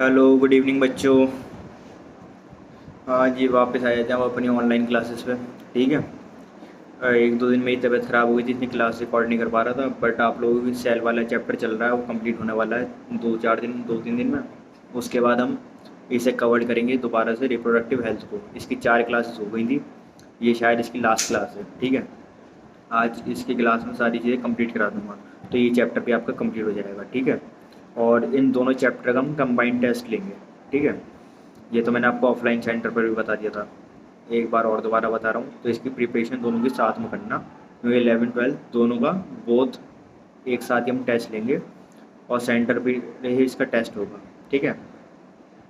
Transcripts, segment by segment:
Hello, good evening बच्चों। हाँ जी, वापस आ जाते हैं हम अपनी ऑनलाइन क्लासेस पे। ठीक है। एक दो दिन मेरी तबीयत ख़राब हो गई थी, इतनी क्लास रिकॉर्ड नहीं कर पा रहा था, बट आप लोगों की सेल वाला चैप्टर चल रहा है, वो कंप्लीट होने वाला है 2 तीन दिन में। उसके बाद हम इसे कवर करेंगे दोबारा से, रिप्रोडक्टिव हेल्थ को। इसकी 4 क्लासेस हो गई थी, ये शायद इसकी लास्ट क्लास है। ठीक है। आज इसकी क्लास में सारी चीज़ें कंप्लीट करा दूंगा, तो ये चैप्टर भी आपका कंप्लीट हो जाएगा। ठीक है। और इन दोनों चैप्टर का हम कंबाइंड टेस्ट लेंगे। ठीक है। ये तो मैंने आपको ऑफलाइन सेंटर पर भी बता दिया था, एक बार और दोबारा बता रहा हूँ। तो इसकी प्रिपरेशन दोनों के साथ में करना, क्योंकि 11 12 दोनों का बोथ एक साथ ही हम टेस्ट लेंगे, और सेंटर पे ही इसका टेस्ट होगा। ठीक है।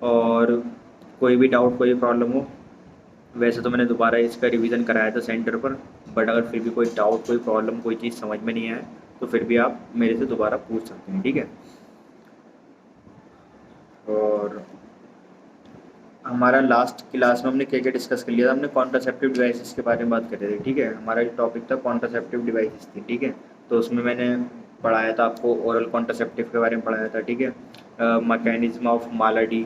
और कोई भी डाउट, कोई प्रॉब्लम हो, वैसे तो मैंने दोबारा इसका रिवीजन कराया था सेंटर पर, बट अगर फिर भी कोई डाउट, कोई प्रॉब्लम, कोई चीज़ समझ में नहीं आए, तो फिर भी आप मेरे से दोबारा पूछ सकते हैं। ठीक है। और हमारा लास्ट क्लास में हमने क्या क्या डिस्कस कर लिया था, हमने कॉन्ट्रासेप्टिव डिवाइसेस के बारे में बात कर रहे थे। ठीक है। हमारा टॉपिक था कॉन्ट्रासेप्टिव डिवाइसेस थी। ठीक है। तो उसमें मैंने पढ़ाया था आपको, ओरल कॉन्ट्रासेप्टिव के बारे में पढ़ाया था। ठीक है। मैकेनिज्म ऑफ मालाडी,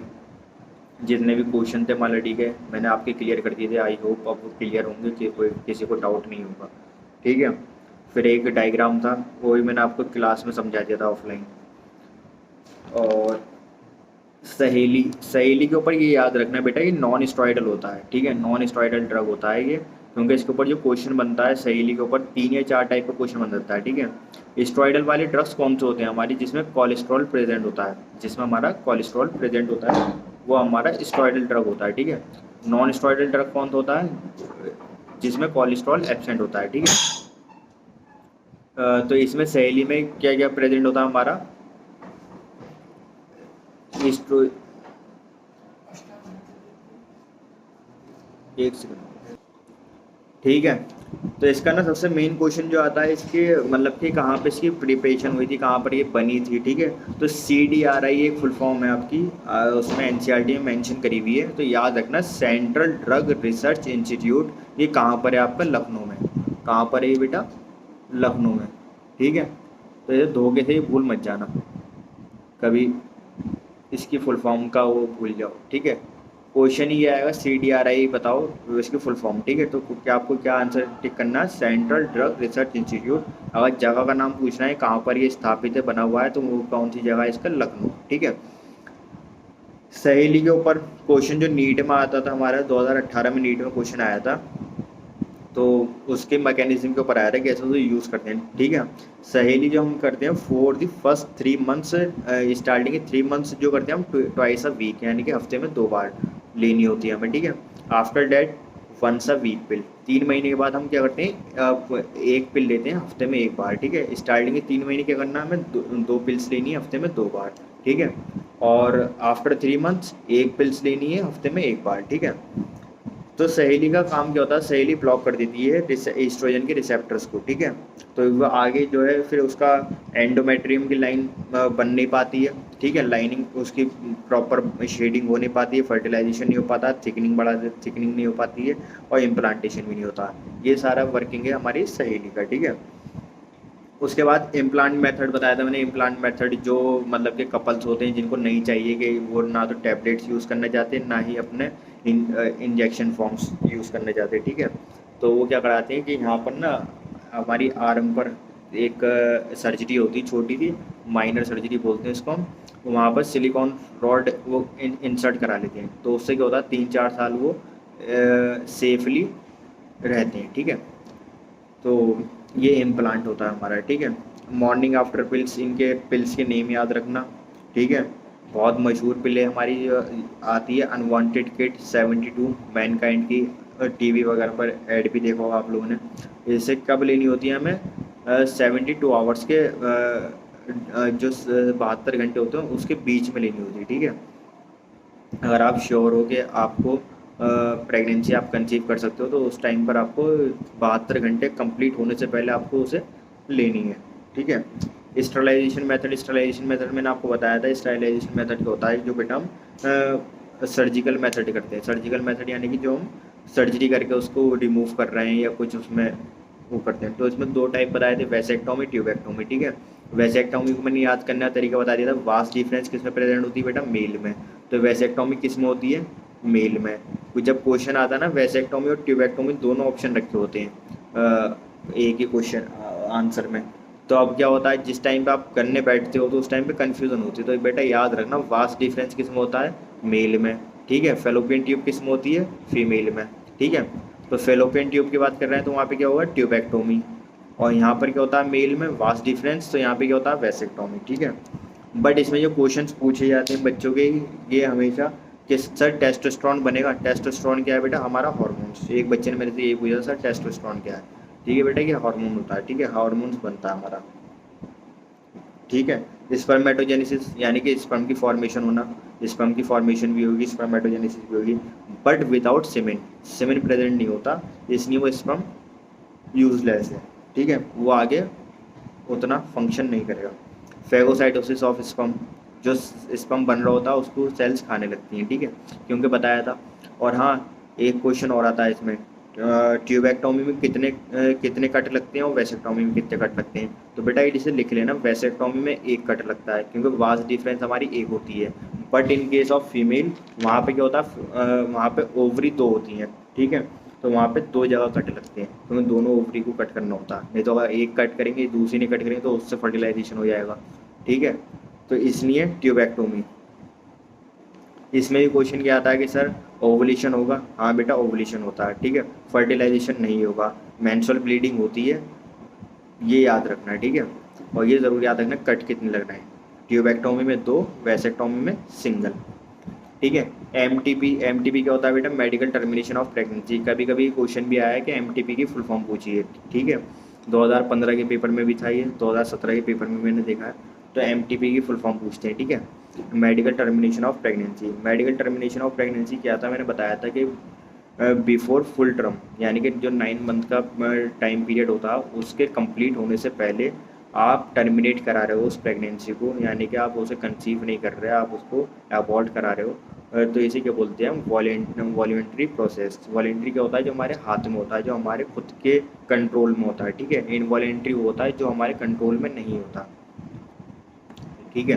जितने भी क्वेश्चन थे मालाडी के मैंने आपके क्लियर कर दिए थे। आई होप अब वो क्लियर होंगे, कि कोई किसी को डाउट नहीं होगा। ठीक है। फिर एक डायग्राम था, वो भी मैंने आपको क्लास में समझा दिया था ऑफलाइन। और सहेली, सहेली के ऊपर ये याद रखना बेटा, ये नॉन स्टेरॉयडल होता है। ठीक है। नॉन स्टेरॉयडल ड्रग होता है ये, क्योंकि इसके ऊपर जो क्वेश्चन बनता है सहेली के ऊपर 3 या 4 टाइप का क्वेश्चन बन जाता है। ठीक है। स्टेरॉयडल वाले ड्रग्स कौन से होते हैं हमारी, जिसमें कोलेस्ट्रॉल प्रेजेंट होता है, जिसमें हमारा कोलेस्ट्रॉल प्रेजेंट होता है, वो हमारा स्टेरॉयडल ड्रग होता है। ठीक है। नॉन स्टेरॉयडल ड्रग कौन सा होता है, जिसमें कोलेस्ट्रॉल एब्सेंट होता है। ठीक है। तो इसमें सहेली में क्या क्या प्रेजेंट होता है हमारा, स्ट्रो एक सेकंड। ठीक है। तो इसका ना सबसे मेन क्वेश्चन जो आता है इसके, मतलब कि कहाँ पे इसकी प्रिपरेशन हुई थी, कहाँ पर ये बनी थी। ठीक है। तो CDRI एक फुल फॉर्म है आपकी, उसमें NCERT में मेंशन करी हुई है, तो याद रखना सेंट्रल ड्रग रिसर्च इंस्टीट्यूट। ये कहाँ पर है आपका, लखनऊ में। कहाँ पर है ये बेटा, लखनऊ में। ठीक है। तो ये धोखे से भूल मत जाना कभी, इसकी फुल फॉर्म का वो भूल जाओ। ठीक है। क्वेश्चन ही आएगा CDRI बताओ, इसकी फुल फॉर्म। ठीक है। तो क्या आपको क्या आंसर टिक करना है, सेंट्रल ड्रग रिसर्च इंस्टीट्यूट। अगर जगह का नाम पूछना है कहाँ पर ये स्थापित है, बना हुआ है, तो वो कौन सी जगह है इसका, लखनऊ। ठीक है। सहेली के ऊपर क्वेश्चन जो नीट में आता था हमारा, 2018 में नीट में क्वेश्चन आया था, तो उसके मैकेनिज्म के ऊपर आया था, कैसे उसे यूज़ करते हैं। ठीक है। सहेली जो हम करते हैं for the first 3 months, starting के 3 मंथ्स जो करते हैं हम ट्वाइस अ वीक, यानी कि हफ्ते में 2 बार लेनी होती है हमें। ठीक है। After that once a week pill, 3 महीने के बाद हम क्या करते हैं, एक पिल लेते हैं हफ्ते में 1 बार। ठीक है। स्टार्टिंग के 3 महीने क्या करना है, हमें दो पिल्स लेनी है हफ्ते में 2 बार। ठीक है। और आफ्टर 3 मंथ्स एक पिल्स लेनी है हफ्ते में 1 बार। ठीक है। तो सहेली का काम क्या होता है, सहेली ब्लॉक कर देती है एस्ट्रोजन के रिसेप्टर्स को। ठीक है। तो वो आगे जो है फिर उसका एंडोमेट्रियम की लाइन बन नहीं पाती है। ठीक है। लाइनिंग उसकी प्रॉपर शेडिंग हो नहीं पाती है, फर्टिलाइजेशन नहीं हो पाता, थिकनिंग नहीं हो पाती है, और इम्प्लांटेशन भी नहीं होता। ये सारा वर्किंग है हमारी सहेली का। ठीक है। उसके बाद इम्प्लांट मेथड बताया था मैंने। इम्प्लांट मेथड जो मतलब कि कपल्स होते हैं जिनको नहीं चाहिए, कि वो ना तो टैबलेट्स यूज़ करना चाहते हैं, ना ही अपने इंजेक्शन फॉर्म्स यूज़ करना चाहते हैं। ठीक है। तो वो क्या कराते हैं कि यहाँ पर ना हमारी आर्म पर एक सर्जरी होती है, छोटी सी माइनर सर्जरी बोलते हैं इसको हम। वहाँ पर सिलिकॉन रॉड वो इंसर्ट करा लेते हैं, तो उससे क्या होता है 3 4 साल वो सेफली रहते हैं। ठीक है। तो ये इम्प्लांट होता है हमारा। ठीक है। मॉर्निंग आफ्टर पिल्स, इनके पिल्स के नेम याद रखना। ठीक है। बहुत मशहूर पिल है हमारी, आती है अनवांटेड किड 72, मैनकाइंड की, टीवी वगैरह पर ऐड भी देखा होगा आप लोगों ने। इसे कब लेनी होती है हमें, 72 आवर्स के जो 72 घंटे होते हैं उसके बीच में लेनी होती है। ठीक है। अगर आप श्योर हो कि आपको प्रेगनेंसी आप कंसीव कर सकते हो, तो उस टाइम पर आपको 72 घंटे कंप्लीट होने से पहले आपको उसे लेनी है। ठीक है। स्टरलाइजेशन मेथड मैंने आपको बताया था। स्टरलाइजेशन मेथड क्या होता है, जो बेटा हम सर्जिकल मेथड करते हैं। सर्जिकल मेथड यानी कि जो हम सर्जरी करके उसको रिमूव कर रहे हैं या कुछ उसमें वो करते हैं। तो इसमें 2 टाइप बताए थे, वेसेक्टोमी, ट्यूबेक्टोमी। ठीक है। वेसेक्टोमी को मैंने याद करने का तरीका बता दिया था। वास्ट डिफरेंस किस में प्रेजेंट होती है बेटा, मेल में। तो वैसेक्टोमी किस में होती है? मेल में। तो जब क्वेश्चन आता है ना, वैसेक्टोमी और ट्यूबेक्टोमी दोनों ऑप्शन रखे होते हैं एक ही क्वेश्चन आंसर में। तो अब क्या होता है, जिस टाइम पे आप करने बैठते हो तो उस टाइम पे कन्फ्यूजन होती है। तो बेटा याद रखना, वास्ट डिफरेंस किस में होता है? मेल में। ठीक है, फेलोपियन ट्यूब किस में होती है? फीमेल में। ठीक है, तो फेलोपियन ट्यूब की बात कर रहे हैं तो वहाँ पे क्या होगा? ट्यूबेक्टोमी। और यहाँ पर क्या होता है? मेल में वास्ट डिफरेंस, तो यहाँ पे क्या होता है? वैसेक्टोमी। ठीक है, बट इसमें जो क्वेश्चंस पूछे जाते हैं बच्चों के, ये हमेशा कि सर टेस्टोस्टेरोन बनेगा। टेस्टोस्टेरोन क्या है बेटा? हमारा हार्मोन्स। एक बच्चे ने मेरे से ये पूछा, सर टेस्टोस्टेरोन क्या है? ठीक है बेटा, ये हार्मोन होता है। ठीक है, हार्मोन्स बनता है हमारा। ठीक है, स्पर्मेटोजेनेसिस यानी कि स्पर्म की फॉर्मेशन होना, स्पर्म की फॉर्मेशन भी होगी, स्पर्मेटोजेनेसिस भी होगी, but without semen. Semen present नहीं होता, इसलिए वो स्पर्म यूजलेस है। ठीक है, वो आगे उतना फंक्शन नहीं करेगा। फेगोसाइटोसिस ऑफ स्पर्म, जो स्पर्म बन रहा होता है उसको सेल्स खाने लगती हैं। ठीक है, क्योंकि बताया था। और हाँ, एक क्वेश्चन और आता है इसमें, ट्यूबेक्टोमी में कितने कट लगते हैं और वैसेक्टोमी में कितने कट लगते हैं? तो बेटा इसे लिख लेना, वैसेक्टोमी में एक कट लगता है क्योंकि वास्ट डिफरेंस हमारी एक होती है। But in case of female वहाँ पे क्या होता है, वहाँ पे ओवरी दो होती हैं। ठीक है, तो वहाँ पे दो जगह कट लगते हैं, तो हमें दोनों ओवरी को कट करना होता है। नहीं तो अगर एक कट करेंगे दूसरी नहीं कट करेंगे तो उससे फर्टिलाइजेशन हो जाएगा। ठीक है, तो इसलिए ट्यूबेक्टोमी। इसमें भी क्वेश्चन क्या आता है कि सर ओवुलेशन होगा? हाँ बेटा, ओवुलेशन होता है। ठीक है, फर्टिलाइजेशन नहीं होगा, मेंस्ट्रुअल ब्लीडिंग होती है, ये याद रखना है। ठीक है, और ये ज़रूर याद रखना कट कितने लगना है। ट्यूबेक्टोमी में 2, वैसेक्टोमी में सिंगल। ठीक है, एम टी पी क्या होता है बेटा? Medical termination of pregnancy. कभी कभी क्वेश्चन भी आया है कि एम टी पी की फुल फॉर्म पूछी है। ठीक है, 2015 के पेपर में भी था ये, 2017 के पेपर में मैंने देखा है। तो एम टी पी की फुल फॉर्म पूछते हैं। ठीक है, medical termination of pregnancy. Medical termination of pregnancy क्या था? मैंने बताया था कि बिफोर फुल टर्म, यानी कि जो 9 मंथ का टाइम पीरियड होता है उसके कंप्लीट होने से पहले आप टर्मिनेट करा रहे हो उस प्रेगनेंसी को, यानी कि आप उसे कंसीव नहीं कर रहे, आप उसको अबॉर्ट करा रहे हो। तो इसे क्या बोलते हैं? Voluntary process. वॉलेंट्री क्या होता है? जो हमारे हाथ में होता है, जो हमारे खुद के कंट्रोल में होता है। ठीक है, इनवॉलेंट्री वो होता है जो हमारे कंट्रोल में नहीं होता। ठीक है,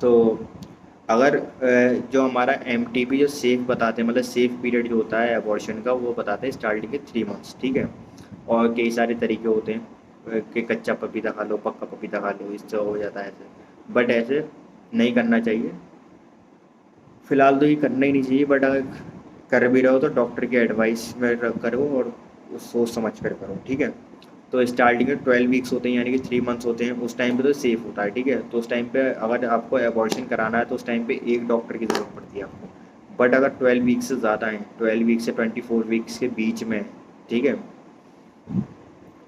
तो अगर जो हमारा एम टी पी जो सेफ बताते हैं, मतलब सेफ पीरियड जो होता है अबॉर्शन का, वो बताते हैं स्टार्टिंग के 3 मंथ्स। ठीक है, और कई सारे तरीके होते हैं कि कच्चा पपीता खा लो, पक्का पपीता खा लो, इससे हो जाता है ऐसे। बट ऐसे नहीं करना चाहिए, फिलहाल तो ये करना ही नहीं चाहिए। बट अगर कर भी रहो तो डॉक्टर की एडवाइस में करो और सोच समझ कर करो। ठीक है, तो स्टार्टिंग में 12 वीक्स होते हैं, यानी कि 3 मंथ्स होते हैं, उस टाइम पे तो सेफ होता है। ठीक है, तो उस टाइम पे अगर आपको एबॉर्शन कराना है तो उस टाइम पे एक डॉक्टर की ज़रूरत पड़ती है आपको। बट अगर 12 वीक्स से ज़्यादा है, 12 वीक्स से 24 वीक्स के बीच में, ठीक है,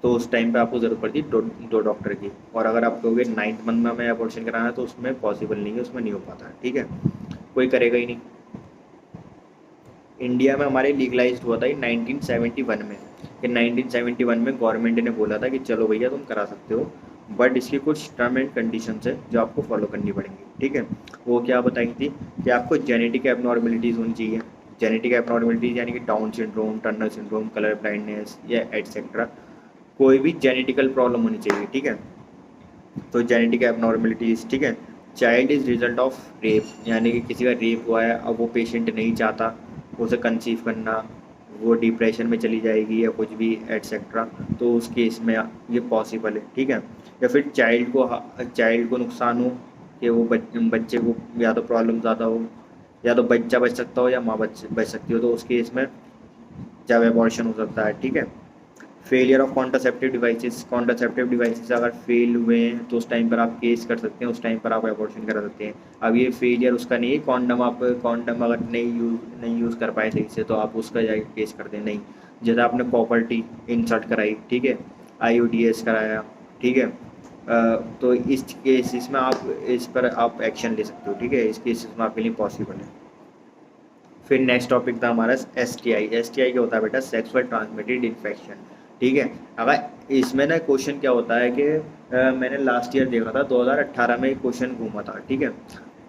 तो उस टाइम पे आपको ज़रूरत पड़ती है दो डॉक्टर की। और अगर आप कहोगे 9th मंथ में हमें एबॉर्शन कराना है तो उसमें पॉसिबल नहीं है, उसमें नहीं हो पाता। ठीक है, कोई करेगा ही नहीं। इंडिया में हमारे लीगलाइज्ड हुआ था 1971 में, कि 1971 में गवर्नमेंट ने बोला था कि चलो भैया तुम करा सकते हो, बट इसकी कुछ टर्म एंड कंडीशंस है जो आपको फॉलो करनी पड़ेंगी। ठीक है, वो क्या बताई थी कि आपको जेनेटिक एबनॉर्मेलिटीज़ होनी चाहिए। जेनेटिक एबनॉर्मेलिटीज़ यानी कि down syndrome, Turner syndrome, colour blindness या एटसेट्रा, कोई भी जेनेटिकल प्रॉब्लम होनी चाहिए। ठीक है, तो जेनेटिक एबनॉर्मेलिटीज़। ठीक है, child is result of rape, यानी कि किसी का रेप हुआ है, अब वो पेशेंट नहीं चाहता उसे कंसीव करना, वो डिप्रेशन में चली जाएगी या कुछ भी एटसेट्रा, तो उस केस में ये पॉसिबल है। ठीक है, या फिर चाइल्ड को नुकसान हो कि वो बच्चे को या तो प्रॉब्लम ज़्यादा हो, या तो बच्चा बच सकता हो या माँ बच सकती हो, तो उस केस में जब एबॉर्शन हो सकता है। ठीक है, फेलियर ऑफ कॉन्ट्रासेप्टिव डिवाइसेस अगर फेल हुए हैं तो उस टाइम पर आप केस कर सकते हैं, उस टाइम पर आप एबॉर्शन करा सकते हैं। अब ये फेलियर उसका नहीं है, कॉन्डम अगर नहीं यूज़ कर पाए सही से तो आप उसका जाके केस कर दें। नहीं, जैसे आपने प्रॉपर्टी इंसर्ट कराई, ठीक है, IUDs कराया, ठीक है, तो इस केसेस में आप इस पर आप एक्शन ले सकते हो। ठीक है, इस केसेस में आपके लिए पॉसिबल है। फिर नेक्स्ट टॉपिक था हमारा STI। STI क्या होता है बेटा? Sexual transmitted infection. ठीक है, अगर इसमें ना क्वेश्चन क्या होता है कि मैंने लास्ट ईयर देखा था, 2018 में क्वेश्चन घूमा था। ठीक है,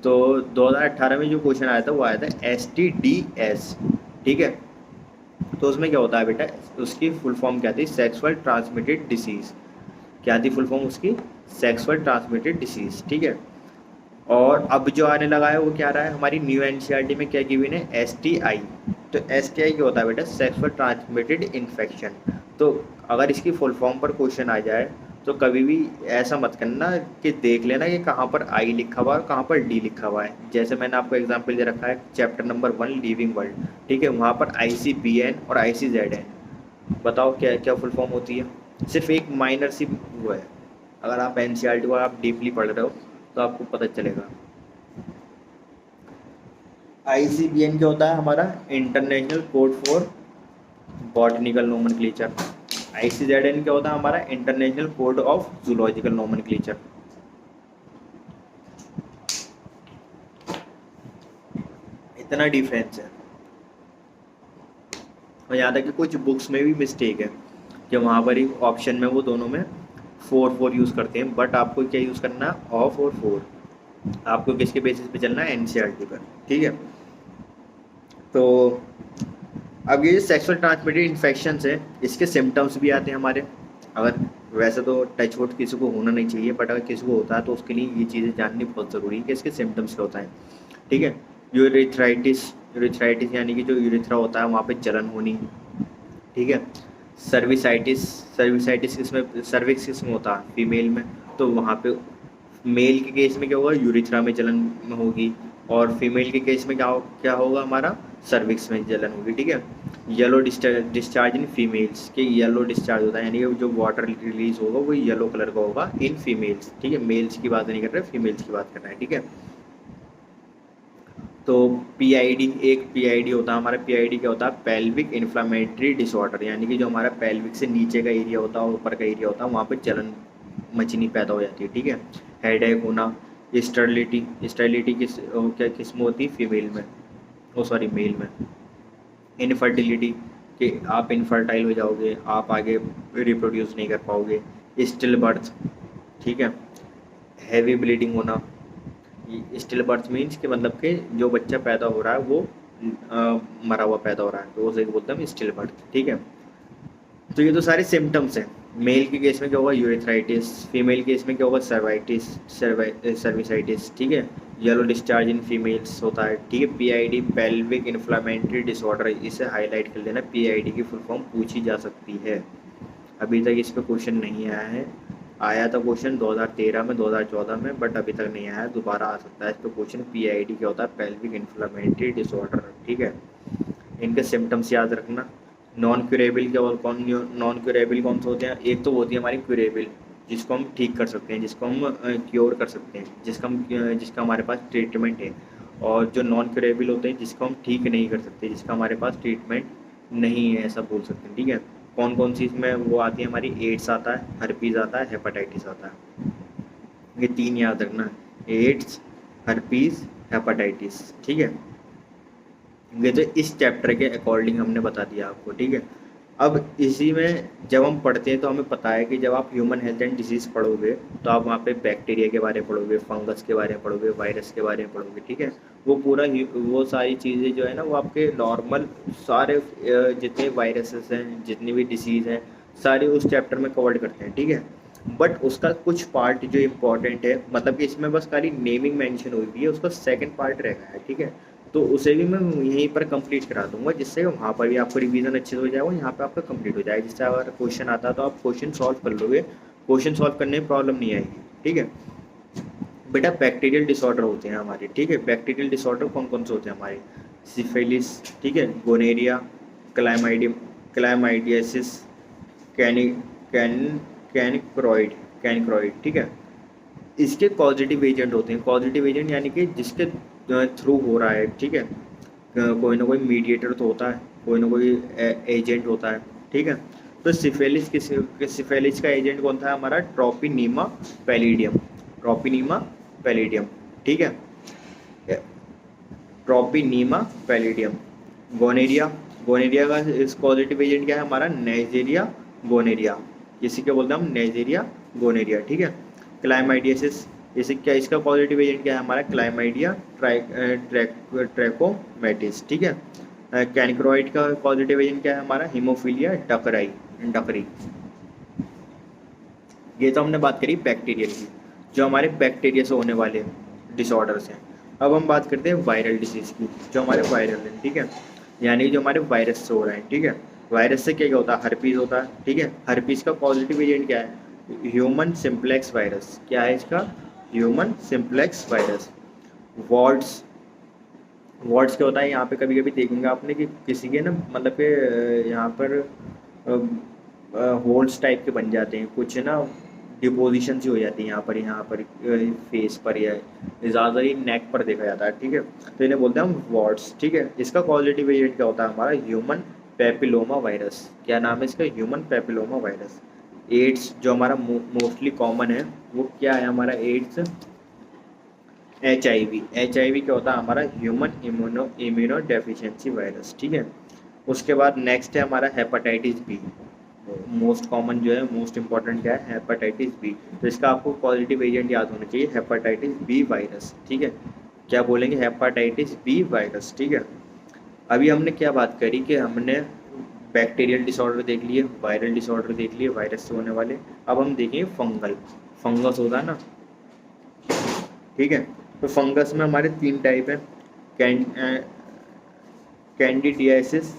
तो 2018 में जो क्वेश्चन आया था वो आया था STDs। ठीक है, तो उसमें क्या होता है बेटा? उसकी फुल फॉर्म क्या थी? Sexual transmitted disease. क्या थी फुल फॉर्म उसकी? Sexual transmitted disease. ठीक है, और अब जो आने लगा है वो क्या रहा है, हमारी न्यू एनसीईआरटी में क्या गिवन है, एसटीआई। तो एसटीआई क्या होता है बेटा, सेक्सुअल ट्रांसमिटेड इन्फेक्शन। तो अगर इसकी फुल फॉर्म पर क्वेश्चन आ जाए तो कभी भी ऐसा मत करना कि देख लेना कि कहाँ पर आई लिखा हुआ है और कहाँ पर डी लिखा हुआ है। जैसे मैंने आपको एग्जांपल दे रखा है चैप्टर नंबर 1 लिविंग वर्ल्ड, ठीक है, वहाँ पर ICBN और ICZN, बताओ क्या क्या फुल फॉर्म होती है। सिर्फ एक माइनर सी वो है, अगर आप एनसीईआरटी को आप डीपली पढ़ रहे हो तो आपको पता चलेगा। ICBN क्या होता है हमारा, international code for botanical nomenclature. ICZN क्या होता है हमारा, international code of zoological nomenclature. इतना डिफरेंस है। और यहाँ तक कि कुछ बुक्स में भी मिस्टेक है कि वहाँ पर ही ऑप्शन में वो दोनों में 4 यूज़ करते हैं, बट आपको क्या यूज़ करना है, ऑफ और 4। आपको किसके बेसिस पे चलना है, एनसीईआरटी पर, ठीक है। तो अब ये सेक्सुअल ट्रांसमिटेड इन्फेक्शंस है, इसके सिम्टम्स भी आते हैं हमारे। अगर वैसे तो टच वुड किसी को होना नहीं चाहिए, बट अगर किसी को होता है तो उसके लिए ये चीज़ें जाननी बहुत ज़रूरी है कि इसके सिम्टम्स क्या होता है, ठीक है। यूरिथ्राइटिस, यूरिथ्राइटिस यानी कि जो यूरिथ्रा होता है वहाँ पे जलन होनी, ठीक है। सर्विसाइटिस, सर्विसाइटिस किसमें, सर्विक्स किसमें होता है, फीमेल में, तो वहाँ पे मेल के केस में क्या होगा, यूरिथ्रा में जलन होगी, और फीमेल के केस में क्या होगा हमारा, सर्विक्स में जलन होगी, ठीक है। येलो डिस्चार्ज इन फीमेल्स, के येलो डिस्चार्ज होता है यानी कि जो वाटर रिलीज होगा वो येलो कलर का होगा इन फीमेल्स, ठीक है। मेल्स की बात नहीं कर रहे, फीमेल्स की बात कर रहे हैं, ठीक है। तो पीआईडी, एक पीआईडी होता है हमारा, पीआईडी क्या होता है, पेल्विक इन्फ्लामेटरी डिसऑर्डर, यानी कि जो हमारा पेल्विक से नीचे का एरिया होता है और ऊपर का एरिया होता है वहाँ पे जलन मचनी पैदा हो जाती है, ठीक है। हेडेक होना, स्टेरिलिटी, स्टेरिलिटी क्या किस में होती है, फीमेल में, ओ सॉरी मेल में। इनफर्टिलिटी, कि आप इनफर्टाइल हो जाओगे, आप आगे रिप्रोड्यूस नहीं कर पाओगे। स्टिल बर्थ, ठीक है। हैवी ब्लीडिंग होना, स्टिल बर्थ मीन्स कि मतलब कि जो बच्चा पैदा हो रहा है वो मरा हुआ पैदा हो रहा है, तो उसे बोलते हैं स्टिल बर्थ, ठीक है। तो ये तो सारे सिम्टम्स हैं। मेल के केस में क्या होगा, यूरिथ्राइटिस, फीमेल के केस में क्या होगा, सर्वाइटिस, सर्विसाइटिस, ठीक है। येलो डिस्चार्ज इन फीमेल्स होता है, ठीक है। पीआईडी, पेल्विक इन्फ्लामेटरी डिसऑर्डर, इसे हाईलाइट कर लेना, पीआईडी की फुल फॉर्म पूछी जा सकती है। अभी तक इस पर क्वेश्चन नहीं आया है, आया था क्वेश्चन 2013 में, 2014 में, बट अभी तक नहीं आया, दोबारा आ सकता है इस पर क्वेश्चन। पीआईडी क्या होता है, पेल्विक इन्फ्लामेटरी डिसऑर्डर, ठीक है। इनके सिम्टम्स याद रखना। नॉन क्यूरेबल क्या, और कौन नॉन क्यूरेबल कौन से होते हैं, एक तो होती है हमारी क्यूरेबल, जिसको हम ठीक कर सकते हैं, जिसको हम क्योर कर सकते हैं, जिसका हमारे पास ट्रीटमेंट है। और जो नॉन क्यूरेबल होते हैं जिसको हम ठीक नहीं कर सकते, जिसका हमारे पास ट्रीटमेंट नहीं है, ऐसा बोल सकते हैं, ठीक है। कौन कौन सी इसमें वो आती है हमारी, एड्स आता है, हर्पीज़ आता है, हेपाटाइटिस आता है। ये 3 याद रखना, एड्स, हर्पीज़, हेपाटाइटिस, ठीक है। ये तो इस चैप्टर के अकॉर्डिंग हमने बता दिया आपको, ठीक है। अब इसी में जब हम पढ़ते हैं तो हमें पता है कि जब आप ह्यूमन हेल्थ एंड डिजीज़ पढ़ोगे तो आप वहाँ पे बैक्टीरिया के बारे में पढ़ोगे, फंगस के बारे में पढ़ोगे, वायरस के बारे में पढ़ोगे, ठीक है। वो पूरा वो सारी चीज़ें जो है ना वो आपके नॉर्मल सारे जितने वायरसेस हैं, जितनी भी डिसीज़ हैं, सारे उस चैप्टर में कवर्ड करते हैं, ठीक है। बट उसका कुछ पार्ट जो इम्पोर्टेंट है, मतलब कि इसमें बस खाली नेमिंग मेंशन हुई हुई है, उसका सेकंड पार्ट रह गया है, ठीक है। तो उसे भी मैं यहीं पर कंप्लीट करा दूंगा, जिससे वहाँ पर भी आपको रिवीजन अच्छे से हो जाएगा, यहाँ पे आपका कंप्लीट हो जाएगा, जिससे अगर क्वेश्चन आता है तो आप क्वेश्चन सॉल्व कर लोगे, क्वेश्चन सॉल्व करने में प्रॉब्लम नहीं आएगी, ठीक है। बेटा बैक्टीरियल डिसऑर्डर होते हैं हमारे, ठीक है। बैक्टीरियल डिसऑर्डर कौन कौन से होते हैं हमारे, सिफिलिस, ठीक है, गोनेरिया, क्लाइमाइडियम, क्लाइमाइडियासिस, कैनि कैन कैनिक्रोइड, कैनिक्रोइड, ठीक है। इसके पॉजिटिव एजेंट होते हैं, पॉजिटिव एजेंट यानी कि जिसके थ्रू हो रहा है, ठीक है। कोई ना कोई मीडिएटर तो होता है, कोई ना कोई एजेंट होता है, ठीक है। तो सिफेलिस का एजेंट कौन था हमारा, ट्रोपिनीमा पैलिडियम, ट्रोपिनीमा पैलिडियम, ठीक है। ट्रोपिनीमा पैलिडियम। गोनेरिया, गोनेरिया का इस पॉजिटिव एजेंट क्या है हमारा, नाइजीरिया गोनेरिया, इसी क्या बोलते हैं हम, नाइजीरिया गोनेरिया, ठीक है। क्लाइमाइडियासिस, इसे क्या, इसका पॉजिटिव एजेंट क्या है हमारा, क्लाइमाइडिया ट्रैकोमैटिस, ठीक है। कैनिक्रोइड का पॉजिटिव एजेंट क्या है हमारा, हीमोफीलिया डकराई, डकरी। ये तो हमने बात करी बैक्टीरियल की। जो हमारे बैक्टीरिया से होने वाले डिसऑर्डर्स हैं। अब हम बात करते हैं वायरल डिसीज़ की, जो हमारे वायरल हैं, ठीक है, यानी जो हमारे वायरस से हो रहे हैं, ठीक है। वायरस से क्या क्या होता है, हर्पीज़ होता है, ठीक है। हर्पीज़ का पॉजिटिव एजेंट क्या है, ह्यूमन सिम्प्लेक्स वायरस। क्या है इसका, human simplex virus. Wards, wards क्या होता है, यहाँ पे कभी कभी देखेंगे आपने कि किसी के ना मतलब कि यहाँ पर होल्स टाइप के बन जाते हैं कुछ ना, डिपोजिशन सी हो जाती है यहाँ पर फेस पर या ज़्यादा ही नेक पर देखा जाता है, ठीक है। तो इन्हें बोलते हैं हम वॉर्ड्स, ठीक है। इसका पॉजिटिव एजेंट क्या होता है हमारा, ह्यूमन पेपिलोमा वायरस। क्या नाम है इसका, ह्यूमन पेपिलोमा वायरस। एड्स जो हमारा मोस्टली कॉमन है, वो क्या है हमारा एड्स, HIV। HIV क्या होता है हमारा, ह्यूमन इम्यूनो डेफिशिएंसी वायरस, ठीक है। उसके बाद नेक्स्ट है हमारा हेपेटाइटिस बी। मोस्ट कॉमन जो है, मोस्ट इंपॉर्टेंट क्या है, हेपेटाइटिस बी। तो इसका आपको पॉजिटिव एजेंट याद होना चाहिए, हेपेटाइटिस बी वायरस, ठीक है। क्या बोलेंगे, हेपेटाइटिस बी वायरस, ठीक है। अभी हमने क्या बात करी कि हमने बैक्टीरियल डिसऑर्डर देख लिए, वायरल डिसऑर्डर देख लिए, वायरस से होने वाले। अब हम देखेंगे फंगल, फंगस होता है ना, ठीक है। तो फंगस में हमारे 3 टाइप है, कैंडिडियासिस।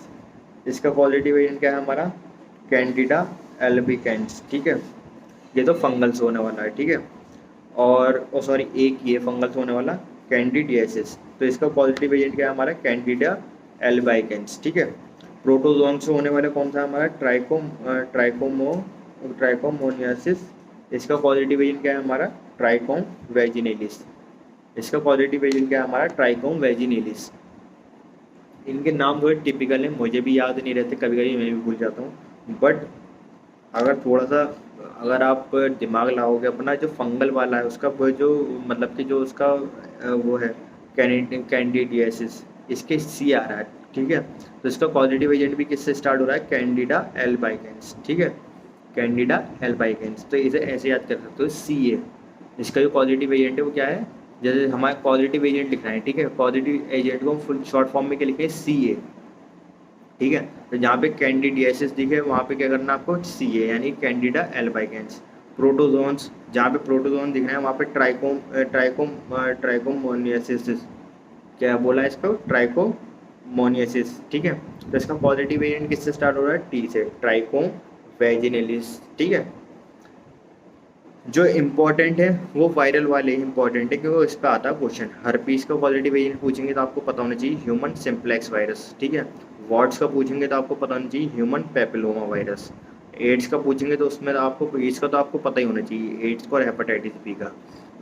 इसका पॉजिटिव एजेंट क्या है हमारा, कैंडिडा एल्बिकेंस, ठीक है। ये तो फंगल से होने वाला है, ठीक है। और सॉरी, एक ही है फंगल से होने वाला, कैंडिडियासिस। तो इसका पॉजिटिव एजेंट क्या है हमारा, कैंडिडा एल्बाइकेंस, ठीक है। प्रोटोजोन से होने वाला कौन सा है हमारा, ट्राइकोमोनियासिस। इसका पॉजिटिव एजेंट क्या है हमारा, ट्राइकोम वेजिनेलिस। इसका पॉजिटिव एजेंट क्या है हमारा, ट्राइकोम वेजिनेलिस। इनके नाम थोड़े टिपिकल हैं, मुझे भी याद नहीं रहते, कभी कभी मैं भी भूल जाता हूँ, बट अगर थोड़ा सा अगर आप दिमाग लगाओगे अपना, जो फंगल वाला है उसका वो जो मतलब कि जो उसका वो है कैंडिडियासिस, इसके सी आ रहा है, ठीक है। तो इसका पॉजिटिव एजेंट भी किससे स्टार्ट हो रहा है, कैंडिडा एल्बाइकेंस, ठीक है, कैंडिडा एल्बाइकेंस। तो इसे ऐसे याद कर सकते हो, CA। इसका जो पॉजिटिव एजेंट है वो क्या है, जैसे हमारे पॉजिटिव एजेंट लिखना है, ठीक है। पॉजिटिव एजेंट को हम फुल शॉर्ट फॉर्म में क्या लिखें, CA, ठीक है। तो जहाँ पे कैंडिडियासिस दिखे वहाँ पे क्या करना है आपको, CA यानी कैंडिडा एल्बाइकेंस। प्रोटोजोन्स, जहाँ पे प्रोटोजोन दिख रहे हैं वहाँ पे ट्राइकोमोनियासिस। क्या बोला है इसको, ट्राइकोमोनियासिस, ठीक है। तो इसका पॉजिटिव एजेंट किससे स्टार्ट हो रहा है, T से, ट्राइकोम वेजिनेलिस, ठीक है। जो इम्पोर्टेंट है वो वायरल वाले इम्पोर्टेंट है, क्योंकि इस पर आता है क्वेश्चन। हर्पीस का पॉजिटिव एजेंट पूछेंगे तो आपको पता होना चाहिए, ह्यूमन सिम्प्लेक्स वायरस, ठीक है। वॉर्ड्स का पूछेंगे तो आपको पता होना चाहिए, ह्यूमन पेपिलोमा वायरस। एड्स का पूछेंगे तो उसमें आपको इसका तो आपको पता ही होना चाहिए, एड्स और हेपेटाइटिस बी का।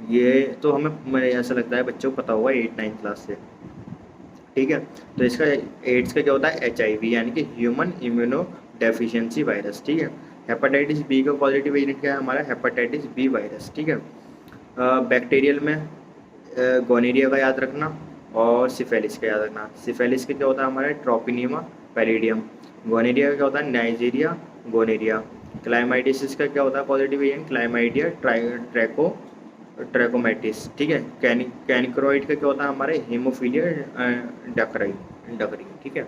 ये तो हमें ऐसा लगता है बच्चों को पता होगा 8-9 क्लास से, ठीक है। तो इसका एड्स का क्या होता है, HIV यानी कि ह्यूमन इम्यूनो डेफिशिएंसी वायरस, ठीक है। हेपेटाइटिस बी का पॉजिटिव एजेंट क्या है हमारा, हेपेटाइटिस बी वायरस, ठीक है। बैक्टीरियल में गोनेरिया का याद रखना और सिफेलिस का याद रखना। सिफेलिस का क्या होता है हमारा, ट्रोपिनिमा पैलिडियम। गोनेरिया का क्या होता है, नाइजीरिया गोनेरिया। क्लाइमाइडिस का क्या होता है पॉजिटिव एजेंट, क्लाइमाइडिया ट्रैकोमैटिस, ठीक है। कैनिक्रोइड का क्या होता है हमारे, हीमोफीलिया डकरी, ठीक है।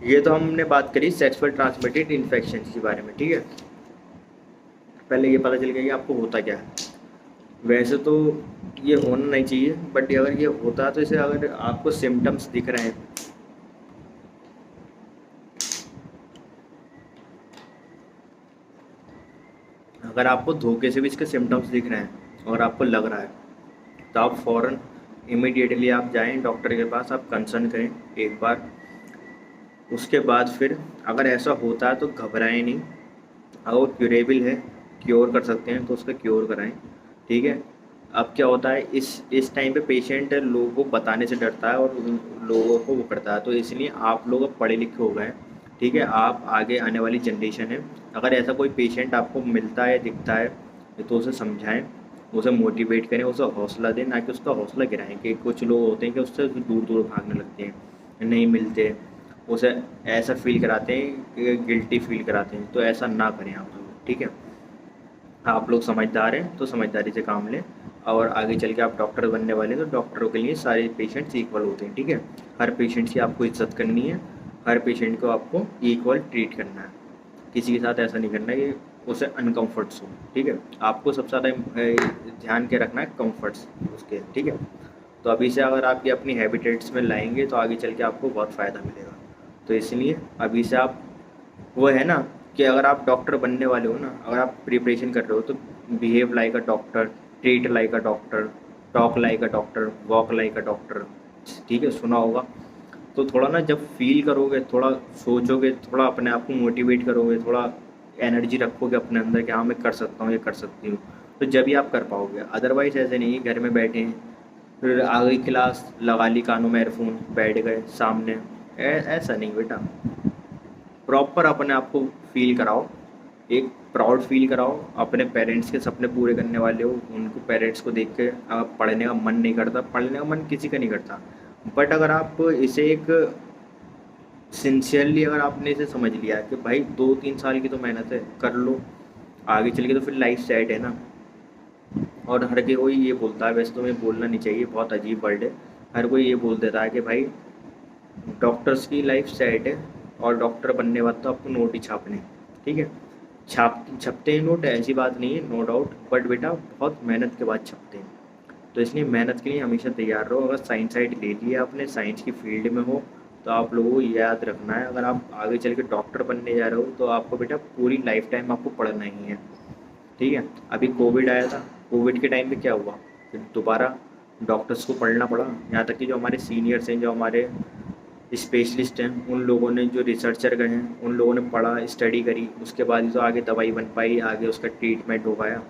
ये तो हमने बात करी सेक्सुअल ट्रांसमिटेड इन्फेक्शन के बारे में, ठीक है। पहले ये पता चल गया कि आपको होता क्या है। वैसे तो ये होना नहीं चाहिए, बट अगर ये होता है तो इसे अगर आपको सिम्टम्स दिख रहे हैं, अगर आपको धोखे से भी इसके सिम्टम्स दिख रहे हैं और आपको लग रहा है, तो आप फ़ौरन इमीडिएटली आप जाएं डॉक्टर के पास, आप कंसल्ट करें एक बार। उसके बाद फिर अगर ऐसा होता है तो घबराएं नहीं, अगर वो क्यूरेबल है, क्योर कर सकते हैं तो उसका क्योर कराएं, ठीक है। अब क्या होता है, इस टाइम पे पेशेंट लोगों को बताने से डरता है और लोगों को वो करता है, तो इसलिए आप लोग अब पढ़े लिखे हो गए, ठीक है। आप आगे आने वाली जनरेशन है, अगर ऐसा कोई पेशेंट आपको मिलता है दिखता है तो उसे समझाएं, उसे मोटिवेट करें, उसे हौसला दें, ना कि उसका हौसला गिराएं। कि कुछ लोग होते हैं कि उससे दूर दूर भागने लगते हैं, नहीं मिलते, उसे ऐसा फील कराते हैं, गिल्टी फील कराते हैं। तो ऐसा ना करें आप लोग, ठीक है। आप लोग समझदार हैं तो समझदारी से काम लें, और आगे चल के आप डॉक्टर बनने वाले हैं तो डॉक्टरों के लिए सारे पेशेंट्स इक्वल होते हैं, ठीक है। हर पेशेंट की आपको इज्जत करनी है, हर पेशेंट को आपको इक्वल ट्रीट करना है, किसी के साथ ऐसा नहीं करना है कि उसे अनकम्फर्ट्स हो, ठीक है। आपको सबसे ज़्यादा ध्यान के रखना है कम्फर्ट्स उसके, ठीक है। तो अभी से अगर आप ये अपनी हैबिटेट्स में लाएंगे तो आगे चल के आपको बहुत फ़ायदा मिलेगा। तो इसलिए अभी से आप, वो है ना कि अगर आप डॉक्टर बनने वाले हो ना, अगर आप प्रिपरेशन कर रहे हो तो behave like a doctor, treat like a doctor, talk like a doctor, walk like a doctor, ठीक है, सुना होगा। तो थोड़ा ना जब फील करोगे, थोड़ा सोचोगे, थोड़ा अपने आप को मोटिवेट करोगे, थोड़ा एनर्जी रखोगे अपने अंदर कि हाँ मैं कर सकता हूँ, ये कर सकती हूँ, तो जब ही आप कर पाओगे। अदरवाइज ऐसे नहीं है घर में बैठे हैं, फिर आ गई क्लास, लगा ली कानों में एयरफोन, बैठ गए सामने, ऐसा नहीं बेटा। प्रॉपर अपने आप को फील कराओ, एक प्राउड फील कराओ, अपने पेरेंट्स के सपने पूरे करने वाले हो, उनको पेरेंट्स को देख के अगर पढ़ने का मन नहीं करता, पढ़ने का मन किसी का नहीं करता, बट अगर आप इसे एक सिंसियरली अगर आपने इसे समझ लिया कि भाई 2-3 साल की तो मेहनत है, कर लो, आगे चल के तो फिर लाइफ सेट है ना। और हर कोई ये बोलता है, वैसे तो मैं बोलना नहीं चाहिए, बहुत अजीब वर्ड है, हर कोई ये बोल देता है कि भाई डॉक्टर्स की लाइफ सेट है और डॉक्टर बनने बाद तो आपको नोट ही छापने हैं, ठीक है। छपते हैं नोट, ऐसी बात नहीं है, नो डाउट, बट बेटा बहुत मेहनत के बाद छपते हैं। तो इसलिए मेहनत के लिए हमेशा तैयार रहो। अगर साइंस साइड ले लिया आपने, साइंस की फील्ड में हो, तो आप लोगों को याद रखना है, अगर आप आगे चल के डॉक्टर बनने जा रहे हो तो आपको बेटा पूरी लाइफ टाइम आपको पढ़ना ही है, ठीक है। अभी कोविड आया था, कोविड के टाइम पे क्या हुआ, फिर दोबारा डॉक्टर्स को पढ़ना पड़ा। यहाँ तक कि जो हमारे सीनियर्स हैं, जो हमारे स्पेशलिस्ट हैं, उन लोगों ने, जो रिसर्चर गए हैं, उन लोगों ने पढ़ा, स्टडी करी, उसके बाद ही तो आगे दवाई बन पाई, आगे उसका ट्रीटमेंट हो पाया,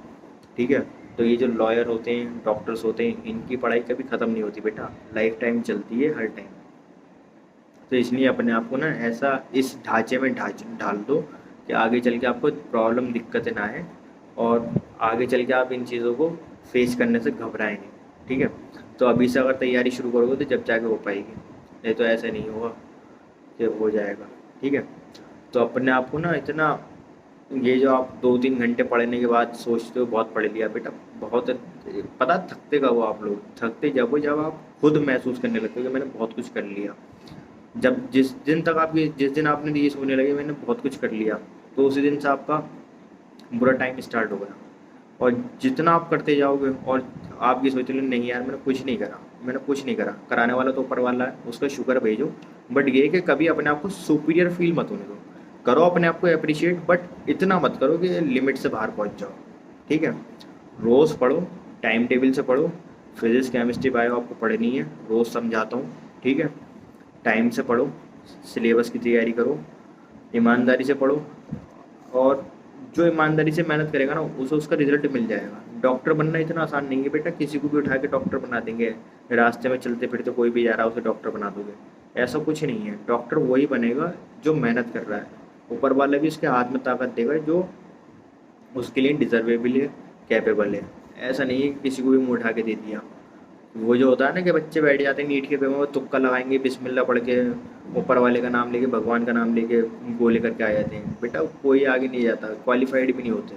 ठीक है। तो ये जो लॉयर होते हैं, डॉक्टर्स होते हैं, इनकी पढ़ाई कभी ख़त्म नहीं होती बेटा, लाइफ टाइम चलती है हर टाइम। तो इसलिए अपने आप को ना ऐसा इस ढांचे में ढाल दो कि आगे चल के आपको प्रॉब्लम, दिक्कतें ना आए, और आगे चल के आप इन चीज़ों को फेस करने से घबराएं नहीं, ठीक है। तो अभी से अगर तैयारी शुरू करोगे तो जब जाके हो पाएगी, नहीं तो ऐसे नहीं होगा कि हो जाएगा, ठीक है। तो अपने आप को ना इतना, ये जो आप 2-3 घंटे पढ़ने के बाद सोचते हो बहुत पढ़ लिया बेटा, बहुत, पता थकते कब हो आप लोग, थकते जब हो जब आप खुद महसूस करने लगते हो कि मैंने बहुत कुछ कर लिया। जब जिस दिन आपने ये सोचने लगे मैंने बहुत कुछ कर लिया, तो उसी दिन से आपका बुरा टाइम स्टार्ट हो गया। और जितना आप करते जाओगे और आप ये सोचते हो नहीं यार मैंने कुछ नहीं करा, मैंने कुछ नहीं करा, कराने वाला तो ऊपर वाला है, उसका शुक्र भेजो। बट ये है कि कभी अपने आप को सुपीरियर फील मत होने दो, करो अपने आप को अप्रिशिएट, बट इतना मत करो कि लिमिट से बाहर पहुंच जाओ, ठीक है। रोज़ पढ़ो, टाइम टेबल से पढ़ो, फिजिक्स केमिस्ट्री बायो आपको पढ़नी है, रोज़ समझाता हूँ, ठीक है। टाइम से पढ़ो, सिलेबस की तैयारी करो, ईमानदारी से पढ़ो, और जो ईमानदारी से मेहनत करेगा ना उसे उसका रिजल्ट मिल जाएगा। डॉक्टर बनना इतना आसान नहीं है बेटा, किसी को भी उठा के डॉक्टर बना देंगे, रास्ते में चलते फिरते कोई भी जा रहा है उसे डॉक्टर बना दोगे, ऐसा कुछ नहीं है। डॉक्टर वही बनेगा जो मेहनत कर रहा है, ऊपर वाला भी उसके हाथ में ताकत देगा जो उसके लिए डिजर्वेबल है, कैपेबल है। ऐसा नहीं है कि किसी को भी मुँह उठा के दे दिया। वो जो होता है ना कि बच्चे बैठ जाते हैं नीट के पेपर में, वो तुक्का लगाएंगे, बिस्मिल्लाह पढ़ के, ऊपर वाले का नाम लेके, भगवान का नाम लेके गोले करके आ जाते हैं। बेटा कोई आगे नहीं जाता, क्वालिफाइड भी नहीं होते।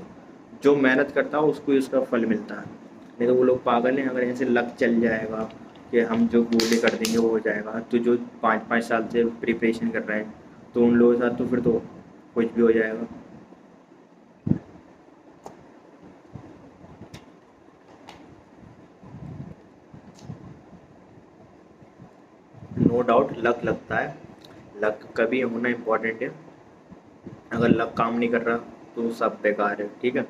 जो मेहनत करता है उसको ही उसका फल मिलता है। नहीं तो वो लोग पागल हैं, अगर ऐसे लक चल जाएगा कि हम जो गोले कर देंगे वो हो जाएगा, तो जो 5-5 साल से प्रिपरेशन कर रहे हैं तो उन लोगों के साथ तो फिर तो कुछ भी हो जाएगा। नो डाउट लक लगता है, लक का भी होना इम्पोर्टेंट है। अगर लक काम नहीं कर रहा तो सब बेकार है, ठीक है।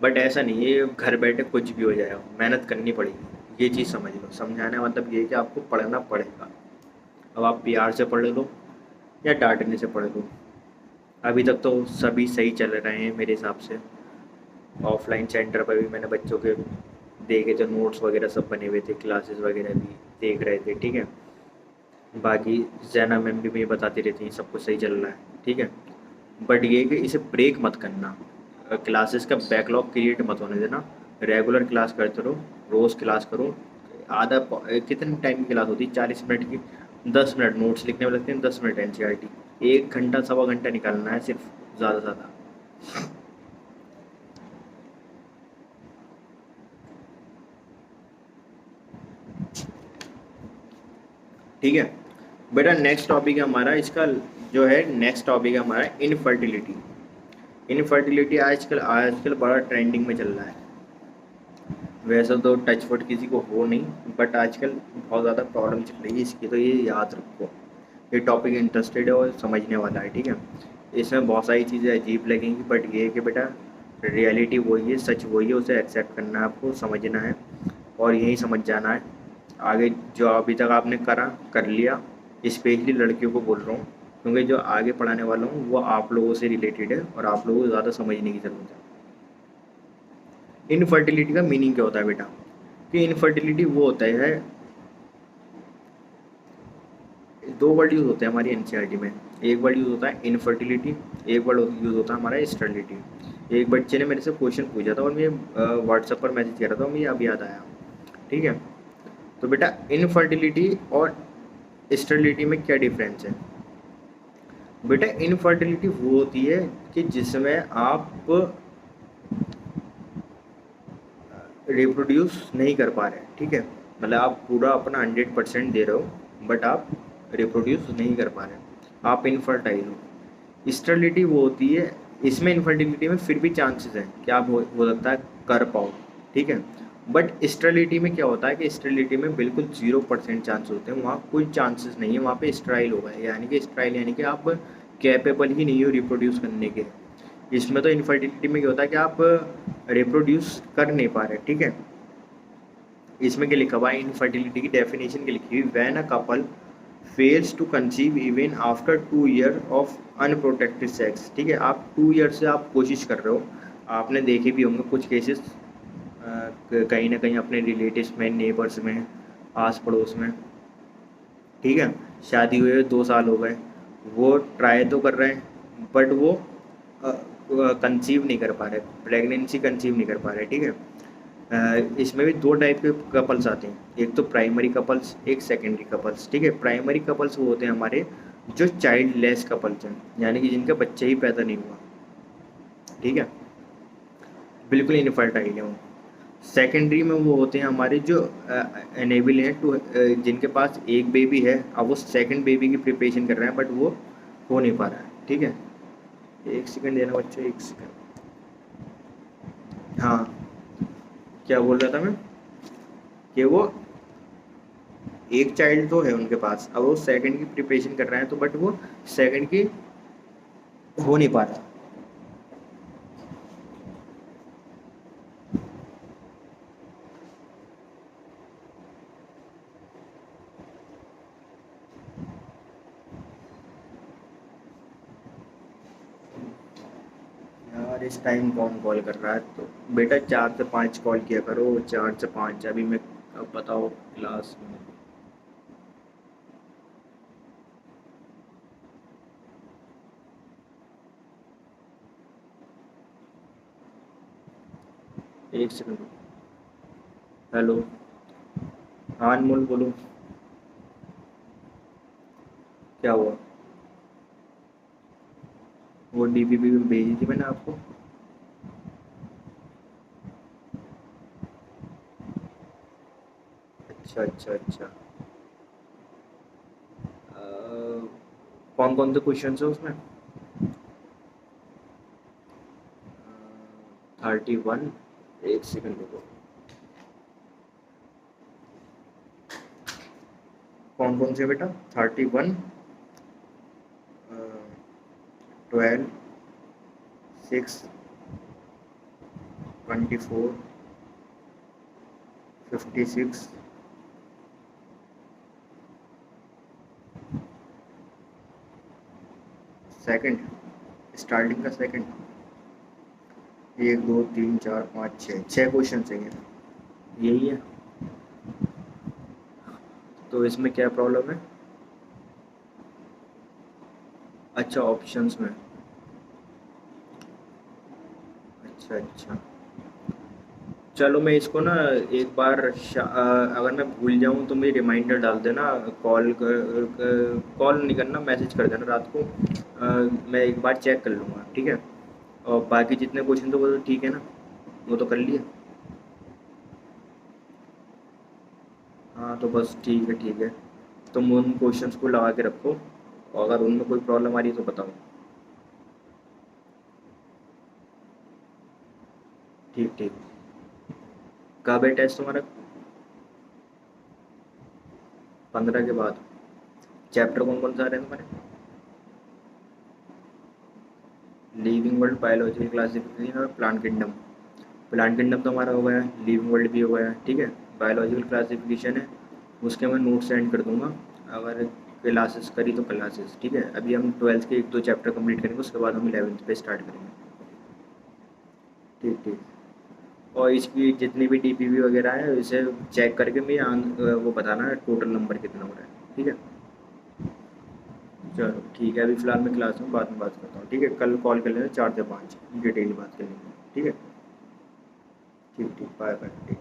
बट ऐसा नहीं है घर बैठे कुछ भी हो जाएगा, मेहनत करनी पड़ेगी, ये चीज़ समझ लो। समझाने का मतलब ये है कि आपको पढ़ना पड़ेगा। अब आप प्यार से पढ़ लो या डांटने से पढ़ लो, अभी तक तो सभी सही चल रहे हैं मेरे हिसाब से। ऑफलाइन सेंटर पर भी मैंने बच्चों के देखे थे, नोट्स वगैरह सब बने हुए थे, क्लासेस वगैरह भी देख रहे थे, ठीक है। बाकी जैना मैम भी मुझे बताती रहती हैं सब कुछ सही चल रहा है, ठीक है। बट ये कि इसे ब्रेक मत करना, क्लासेस का बैकलॉग क्रिएट मत होने देना, रेगुलर क्लास करते रहो, रोज़ क्लास करो। कितने टाइम की क्लास होती है, 40 मिनट की, 10 मिनट नोट्स लिखने में लगते हैं, 10 मिनट एनसीईआरटी, 1 घंटा सवा घंटा निकालना है सिर्फ, ज़्यादा से ज़्यादा, ठीक है। बेटा नेक्स्ट टॉपिक है हमारा, इसका जो है नेक्स्ट टॉपिक है हमारा इनफर्टिलिटी, इनफर्टिलिटी आजकल आजकल बड़ा ट्रेंडिंग में चल रहा है। वैसे तो टच वुड किसी को हो नहीं, बट आजकल बहुत ज़्यादा प्रॉब्लम चल रही है इसकी, तो ये याद रखो। ये टॉपिक इंटरेस्टेड है और समझने वाला है, ठीक है। इसमें बहुत सारी चीज़ें अजीब लगेंगी, बट ये है कि बेटा रियलिटी वही है, सच वही है, उसे एक्सेप्ट करना है, आपको समझना है और यही समझ जाना है। आगे जो अभी तक आपने करा कर लिया, स्पेशली लड़कियों को बोल रहा हूँ, क्योंकि जो आगे पढ़ाने वाला हूँ वो आप लोगों से रिलेटेड है और आप लोगों को ज़्यादा समझने की ज़रूरत है। इनफर्टिलिटी का मीनिंग क्या होता है बेटा? कि इनफर्टिलिटी वो होता है, दो वर्ड यूज़ होते हैं हमारी एनसीईआरटी में। एक वर्ड यूज़ होता है इनफर्टिलिटी, एक वर्ड यूज़ होता है हमारा स्टेरिलिटी। एक बच्चे ने मेरे से क्वेश्चन पूछा था और मैं व्हाट्सएप पर मैसेज किया था, मुझे अभी याद आया, ठीक है। तो बेटा इनफर्टिलिटी और स्टेरिलिटी में क्या डिफरेंस है? बेटा इनफर्टिलिटी वो होती है कि जिसमें आप रिप्रोड्यूस नहीं कर पा रहे, ठीक है। मतलब आप पूरा अपना 100% दे रहे हो, बट आप रिप्रोड्यूस नहीं कर पा रहे, आप इनफर्टाइल हो। स्टेरिलिटी वो होती है, इसमें इनफर्टिलिटी में फिर भी चांसेस हैं कि आप हो सकता है कर पाओ, ठीक है। बट स्टेरिलिटी में क्या होता है कि स्टेरिलिटी में बिल्कुल 0% चांस होते हैं, वहाँ कोई चांसेस नहीं है, वहाँ पे स्टेराइल होगा, यानी कि स्टेराइल यानी कि आप कैपेबल ही नहीं हो रिप्रोड्यूस करने के। इसमें तो इनफर्टिलिटी में क्या होता है कि आप रिप्रोड्यूस कर नहीं पा रहे, ठीक है। इसमें क्या लिखा हुआ है, इनफर्टिलिटी की डेफिनेशन क्या लिखी हुई, when a couple fails to conceive even after 2 year of unprotected sex, ठीक है। आप 2 ईयर से आप कोशिश कर रहे हो, आपने देखे भी होंगे कुछ केसेस कहीं ना कहीं अपने रिलेटिव्स में, नेबर्स में, आस पड़ोस में, ठीक है। शादी हुए 2 साल हो गए, वो ट्राई तो कर रहे हैं बट वो कंसीव नहीं कर पा रहे, प्रेगनेंसी कंसीव नहीं कर पा रहे, ठीक है। इसमें भी दो टाइप के कपल्स आते हैं, एक तो प्राइमरी कपल्स, एक सेकेंडरी कपल्स, ठीक है। प्राइमरी कपल्स वो होते हैं हमारे जो चाइल्ड लेस कपल्स हैं, यानी कि जिनका बच्चा ही पैदा नहीं हुआ, ठीक है, बिल्कुल इनफर्टाइल है वो। सेकेंडरी में वो होते हैं हमारे जो एनेबल हैं टू, जिनके पास एक बेबी है, अब वो सेकंड बेबी की प्रिपरेशन कर रहे हैं बट वो हो नहीं पा रहा है, ठीक है। एक सेकंड देना बच्चों, एक सेकंड। हाँ, क्या बोल रहा था मैं, कि वो एक चाइल्ड तो है उनके पास, अब वो सेकंड की प्रिपरेशन कर रहे हैं, तो बट वो सेकंड की हो नहीं पा रहा। यार इस टाइम कौन कॉल कर रहा है? तो बेटा 4 से 5 कॉल किया करो, 4 से 5, अभी मैं, अब बताओ क्लास में। एक सेकंड। हेलो, हाँ अनमोल बोलो, क्या हुआ? वो डीपीपी में भेजी थी मैंने आपको। अच्छा अच्छा अच्छा। कौन कौन से क्वेश्चन है उसमें? 31, एक सेकंड रुको। कौन कौन से बेटा? 31, 12, 6, 24, 56, सेकंड, स्टार्टिंग का सेकंड। 1 2 3 4 5 6 क्वेश्चन चाहिए, यही है। तो इसमें क्या प्रॉब्लम है? अच्छा, ऑप्शंस में। अच्छा अच्छा। चलो मैं इसको ना एक बार अगर मैं भूल जाऊं तो मुझे रिमाइंडर डाल देना, कॉल नहीं करना, मैसेज कर देना रात को, मैं एक बार चेक कर लूँगा, ठीक है। और बाकी जितने क्वेश्चन तो वो तो ठीक है ना, वो तो कर लिए। हाँ तो बस ठीक है ठीक है। तुम उन क्वेश्चंस को लगा के रखो, और अगर उनमें कोई प्रॉब्लम आ रही है तो बताओ। ठीक ठीक। कब है टेस्ट तुम्हारा? 15 के बाद। चैप्टर कौन कौन सा आ रहे हैं तुम्हारे? लिविंग वर्ल्ड, बायोलॉजिकल क्लासिफिकेशन और प्लांट किंगडम। प्लांट किंगडम तो हमारा हो गया है, लिविंग वर्ल्ड भी हो गया है, ठीक है। बायोलॉजिकल क्लासिफिकेशन है, उसके मैं नोट सेंड कर दूंगा अगर क्लासेस करी तो क्लासेस, ठीक है। अभी हम 12th के 1-2 चैप्टर कंप्लीट करेंगे, उसके बाद हम 11th पे स्टार्ट करेंगे। ठीक ठीक। और इसकी जितनी भी डीपीवी वगैरह है इसे चेक करके वो बताना टोटल नंबर कितना हो रहा है, ठीक है। चलो ठीक है, अभी फ़िलहाल मैं क्लास में बाद में बात करता हूँ, ठीक है। कल कॉल कर लेना 4 से 5 डिटेल बात कर लेंगे, ठीक है। ठीक ठीक, बाय बाय, ठीक।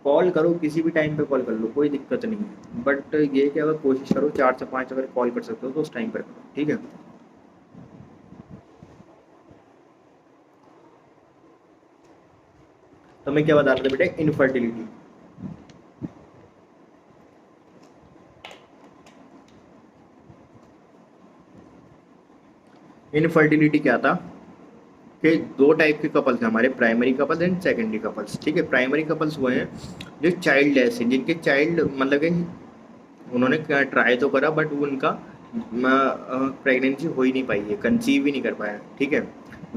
कॉल करो, किसी भी टाइम पे कॉल कर लो, कोई दिक्कत नहीं है, बट ये कि अगर कोशिश करो 4 से 5 अगर कॉल कर सकते हो तो उस टाइम पर करो, ठीक है। तो मैं क्या बता रहा था बेटा, इनफर्टिलिटी। इनफर्टिलिटी क्या था कि दो टाइप के कपल्स हैं हमारे, primary couples and secondary couples, ठीक है। प्राइमरी कपल्स वो हैं जो चाइल्डलेस हैं, जिनके चाइल्ड मतलब कि उन्होंने ट्राई तो करा बट वो उनका प्रेगनेंसी हो ही नहीं पाई है, कंसीव ही नहीं कर पाया, ठीक है,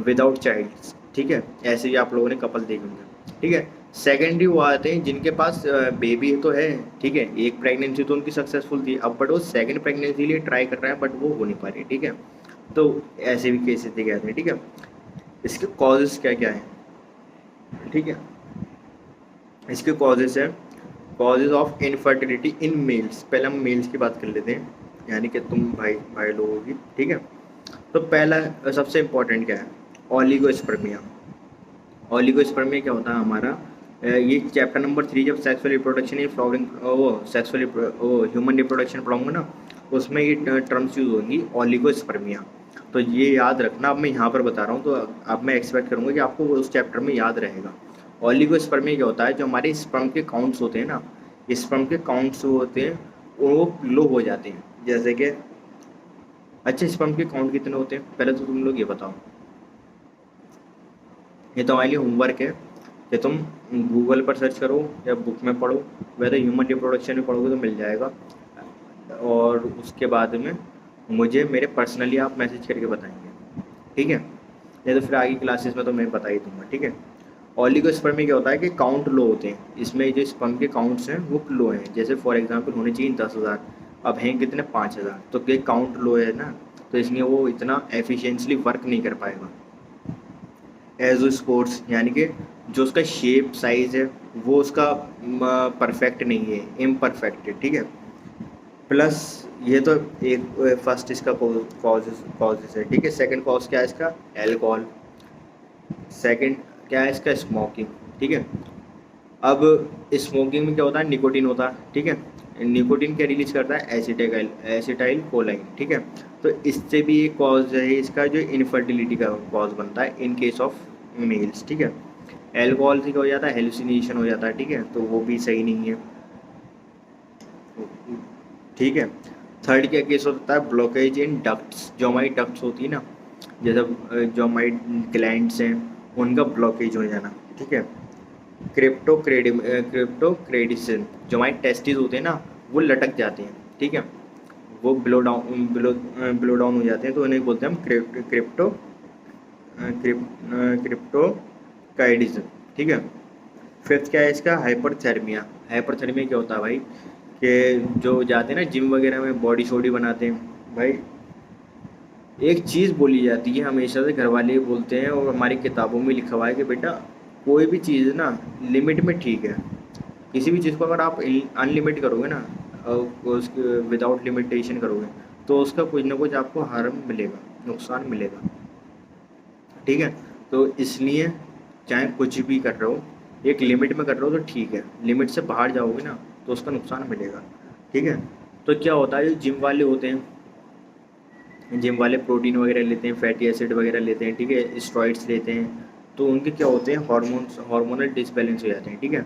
विदाउट चाइल्ड, ठीक है। ऐसे ही आप लोगों ने कपल देखे होंगे, ठीक है। सेकेंडरी वो आते हैं जिनके पास बेबी तो है, ठीक है, एक प्रेगनेंसी तो उनकी सक्सेसफुल थी, अब बट वो सेकंड प्रेगनेंसी लिए ट्राई कर रहे हैं बट वो हो नहीं पा रही, ठीक है। तो ऐसे भी केसेस देखे जाते हैं, ठीक है। इसके कॉजेज़ क्या क्या हैं, ठीक है। इसके कॉजेज़ हैं, causes of infertility in males. पहले हम मेल्स की बात कर लेते हैं, यानी कि तुम भाई भाई लोगों की, ठीक है। तो पहला सबसे इम्पोर्टेंट क्या है, ओलिगोस्पर्मिया। ओलिगोस्पर्मिया क्या होता है हमारा, ये चैप्टर नंबर 3 जब सेक्सुअल रिप्रोडक्शन इन फ्लावरिंग वो सेक्सुअल ह्यूमन रिप्रोडक्शन पढ़ाऊंगा ना, उसमें ये टर्म्स यूज होंगी, ओलिगोस्पर्मिया। तो ये याद रखना, अब मैं यहाँ पर बता रहा हूँ तो अब मैं एक्सपेक्ट करूँगा कि आपको वो उस चैप्टर में याद रहेगा। ओलिगोस्पर्मिया क्या होता है, जो हमारे स्पर्म के काउंट्स होते हैं ना, स्पर्म के काउंट्स होते हैं वो लो हो जाते हैं, जैसे कि अच्छे स्पर्म के काउंट कितने होते हैं पहले तो तुम लोग ये बताओ। ये तो हमारे लिए होमवर्क है कि तुम गूगल पर सर्च करो या बुक में पढ़ो, वैसे ह्यूमन रिप्रोडक्शन में पढ़ोगे तो मिल जाएगा। और उसके बाद में मुझे मेरे पर्सनली आप मैसेज करके बताएंगे, ठीक है। नहीं तो फिर आगे क्लासेस में तो मैं बता ही दूंगा, ठीक है। ओलिगोस्पर्म में क्या होता है कि काउंट लो होते हैं, इसमें जो स्पर्म के काउंट्स हैं वो लो हैं, जैसे फॉर एग्जांपल होने चाहिए 10,000, अब हैं कितने 5,000, तो ये काउंट लो है ना, तो इसलिए वो इतना एफिशिएंटली वर्क नहीं कर पाएगा एज स्पोर्ट्स, यानी कि जो उसका शेप साइज़ है वो उसका परफेक्ट नहीं है, इम्परफेक्ट है, ठीक है। प्लस ये तो एक फर्स्ट इसका कॉजेज है, ठीक है। सेकंड कॉज क्या है इसका, एल्कोहल। सेकंड क्या है इसका, स्मोकिंग, ठीक है। अब स्मोकिंग में क्या होता है, निकोटीन होता है, ठीक है। निकोटीन क्या रिलीज करता है, एसिटाइल कोलाइन, ठीक है। तो इससे भी एक कॉज है इसका, जो इनफर्टिलिटी का कॉज बनता है इन केस ऑफ मेल्स, ठीक है। एल्कोहल से क्या हो जाता है, हेलुसिनेशन हो जाता है, ठीक है, तो वो भी सही नहीं है, ठीक है। थर्ड क्या केस होता है, ब्लॉकेज इन डक्ट्स, जो हमारी डक्ट्स होती है ना, जैसे जो हमारी ग्लैंड्स हैं उनका ब्लॉकेज हो जाना, ठीक है। क्रिप्टोक्रेडिसन, जो हमारे टेस्टिस होते हैं ना वो लटक जाते हैं, ठीक है, वो बिलो डाउन हो जाते हैं, तो उन्हें बोलते हैं हम क्रिप्टोकाइडिज्म, ठीक है। फिफ्थ क्या है इसका, हाइपरथर्मिया। हाइपरथर्मिया क्या होता है भाई, कि जो जाते हैं ना जिम वगैरह में बॉडी शॉडी बनाते हैं भाई, एक चीज़ बोली जाती है हमेशा से, घर वाले बोलते हैं और हमारी किताबों में लिखा हुआ है कि बेटा कोई भी चीज़ ना लिमिट में ठीक है। किसी भी चीज़ को अगर आप अनलिमिट करोगे ना, उसके विदाउट लिमिटेशन करोगे तो उसका कुछ ना कुछ आपको हार्म मिलेगा, नुकसान मिलेगा, ठीक है। तो इसलिए चाहे कुछ भी कर रहे हो, एक लिमिट में कर रहे हो तो ठीक है, लिमिट से बाहर जाओगे ना तो उसका नुकसान मिलेगा, ठीक है। तो क्या होता है, जो जिम वाले होते हैं, जिम वाले प्रोटीन वगैरह लेते हैं, फैटी एसिड वगैरह लेते हैं, ठीक है, स्टेरॉइड्स लेते हैं, तो उनके क्या होते हैं, हार्मोनल डिसबैलेंस हो जाते हैं, ठीक है।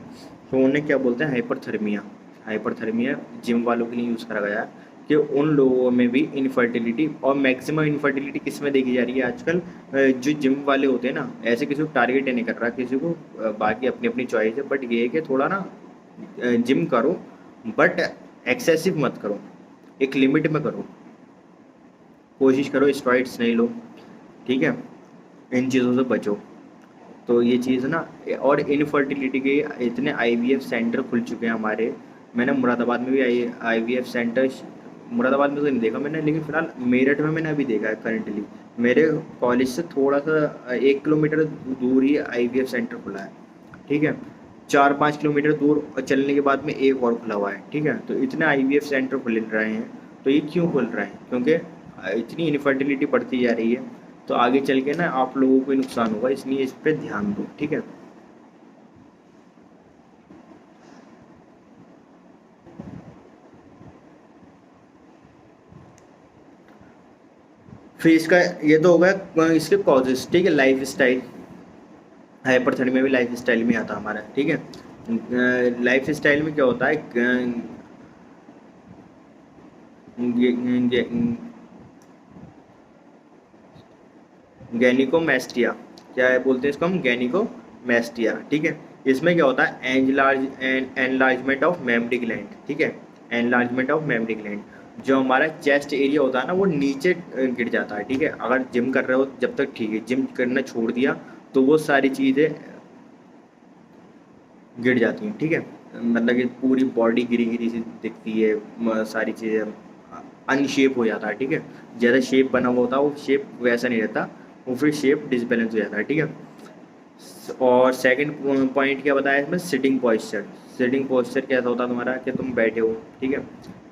तो उन्हें क्या बोलते हैं, हाइपरथर्मिया। हाइपरथर्मिया जिम वालों के लिए यूज़ करा गया है कि उन लोगों में भी इनफर्टिलिटी, और मैक्सिमम इनफर्टिलिटी किस में देखी जा रही है आजकल, जो जिम वाले होते हैं ना, ऐसे किसी को टारगेट नहीं कर रहा किसी को, बाकी अपनी अपनी चॉइस है, बट ये है कि थोड़ा ना जिम करो, बट एक्सेसिव मत करो, एक लिमिट में करो, कोशिश करो स्टेरॉइड्स नहीं लो, ठीक है, इन चीज़ों से बचो। तो ये चीज़ ना, और इनफर्टिलिटी के इतने आईवीएफ सेंटर खुल चुके हैं हमारे। मैंने मुरादाबाद में भी आईवीएफ सेंटर, मुरादाबाद में तो नहीं देखा मैंने, लेकिन फिलहाल मेरठ में मैंने अभी देखा है करंटली, मेरे कॉलेज से थोड़ा सा 1 किलोमीटर दूर ही आईवीएफ सेंटर खुला है, ठीक है, 4-5 किलोमीटर दूर चलने के बाद में एक और खुला हुआ है, ठीक है। तो इतने आईवीएफ सेंटर खुल रहे हैं, तो ये क्यों खुल रहे हैं? क्योंकि इतनी इनफर्टिलिटी बढ़ती जा रही है, तो आगे चल के ना आप लोगों को ही नुकसान होगा, इसलिए इस पर ध्यान दो, ठीक है। फिर इसका ये तो होगा इसके कॉजेस, ठीक है। लाइफ स्टाइल, हाइपरथर्मिया भी लाइफ स्टाइल में आता हमारा, ठीक है। लाइफ स्टाइल में क्या होता है, गैनिकोमेस्टिया, क्या है बोलते हैं इसको हम, गैनिकोमेस्टिया, ठीक है। इसमें क्या होता है, एनलार्जमेंट ऑफ मेमरी ग्लैंड, ठीक है, एनलार्जमेंट ऑफ मेमरी ग्लैंड। जो हमारा चेस्ट एरिया होता है ना, वो नीचे गिर जाता है, ठीक है। अगर जिम कर रहे हो जब तक ठीक है, जिम करना छोड़ दिया तो वो सारी चीज़ें गिर जाती हैं, ठीक है। मतलब कि पूरी बॉडी गिरी गिरी सी दिखती है, सारी चीज़ें अनशेप हो जाता है, ठीक है। ज़्यादा शेप बना हुआ होता है, वो शेप वैसा नहीं रहता, वो फिर शेप डिसबैलेंस हो जाता है, ठीक है। और सेकंड पॉइंट क्या बताया इसमें, सिटिंग पॉस्चर। सिटिंग पॉस्चर कैसा होता है तुम्हारा, कि तुम बैठे हो, ठीक है।